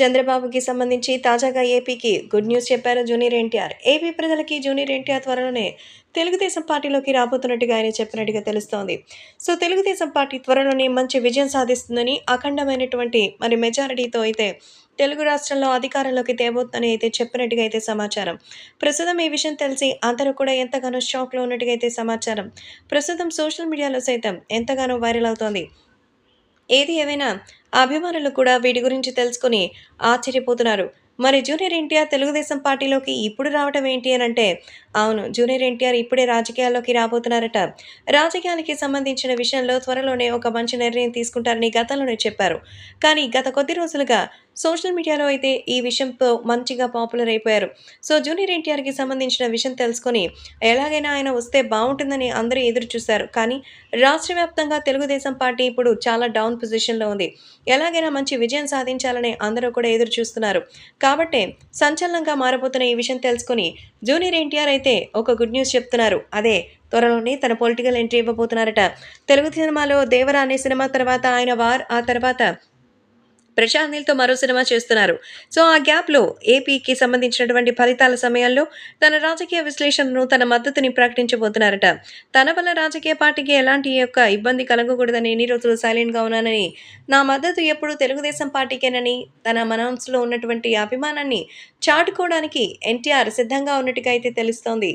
చంద్రబాబుకి సంబంధించి తాజాగా ఏపీకి గుడ్ న్యూస్ చెప్పారు జూనియర్ ఎన్టీఆర్. ఏపీ ప్రజలకి జూనియర్ ఎన్టీఆర్ త్వరలోనే తెలుగుదేశం పార్టీలోకి రాబోతున్నట్టుగా ఆయన చెప్పినట్టుగా తెలుస్తోంది. సో తెలుగుదేశం పార్టీ త్వరలోనే మంచి విజయం సాధిస్తుందని, అఖండమైనటువంటి మెజారిటీతో అయితే తెలుగు రాష్ట్రాల్లో అధికారంలోకి తేబోతుందని అయితే చెప్పినట్టుగా అయితే సమాచారం. ప్రస్తుతం ఈ విషయం తెలిసి అందరూ కూడా ఎంతగానో షాక్‌లో ఉన్నట్టుగా అయితే సమాచారం. ప్రస్తుతం సోషల్ మీడియాలో సైతం ఎంతగానో వైరల్ అవుతోంది. ఏది ఏమైనా అభిమానులు కూడా వీటి గురించి తెలుసుకొని ఆశ్చర్యపోతున్నారు. మరి జూనియర్ ఎన్టీఆర్ తెలుగుదేశం పార్టీలోకి ఇప్పుడు రావటం ఏంటి అనంటే, అవును. జూనియర్ ఎన్టీఆర్ ఇప్పుడే రాజకీయాల్లోకి రాబోతున్నారట. రాజకీయాలకి సంబంధించిన విషయంలో త్వరలోనే ఒక మంచి నిర్ణయం తీసుకుంటారని గతంలోనే చెప్పారు. కానీ గత కొద్ది రోజులుగా సోషల్ మీడియాలో అయితే ఈ విషయంతో మంచిగా పాపులర్ అయిపోయారు. సో జూనియర్ ఎన్టీఆర్‌కి సంబంధించిన విషయం తెలుసుకొని ఎలాగైనా ఆయన వస్తే బావుంటుందని అందరూ ఎదురు చూసారు. కానీ రాష్ట్ర వ్యాప్తంగా తెలుగుదేశం పార్టీ ఇప్పుడు చాలా డౌన్ పొజిషన్‌లో ఉంది. ఎలాగైనా మంచి విజయం సాధించాలని అందరూ కూడా ఎదురు చూస్తున్నారు. కాబట్టే సంచలనంగా మారబోతున్న ఈ విషయం తెలుసుకొని జూనియర్ ఎన్టీఆర్ అయితే ఒక గుడ్ న్యూస్ చెప్తున్నారు. అదే త్వరలోనే తన పొలిటికల్ ఎంట్రీ ఇవ్వబోతున్నారట. తెలుగు సినిమాలో 'దేవర' అనే సినిమా తర్వాత ఆయన ఆ తర్వాత ప్రశాంత్ నీల్‌తో మరో సినిమా చేస్తున్నారు. సో, ఆ గ్యాప్‌లో ఏపీకి సంబంధించినటువంటి ఫలితాల సమయాల్లో తన రాజకీయ విశ్లేషణను, తన మద్దతుని ప్రకటించబోతున్నారట. తన వల్ల రాజకీయ పార్టీకి ఎలాంటి ఇబ్బంది కలగకూడదని ఎన్ని రోజులు సైలెంట్‌గా ఉన్నానని, నా మద్దతు ఎప్పుడూ తెలుగుదేశం పార్టీకేనని, తన మనసులో ఉన్నటువంటి అభిమానాన్ని చాటుకోవడానికి ఎన్టీఆర్ సిద్ధంగా ఉన్నట్టుగా అయితే తెలుస్తోంది.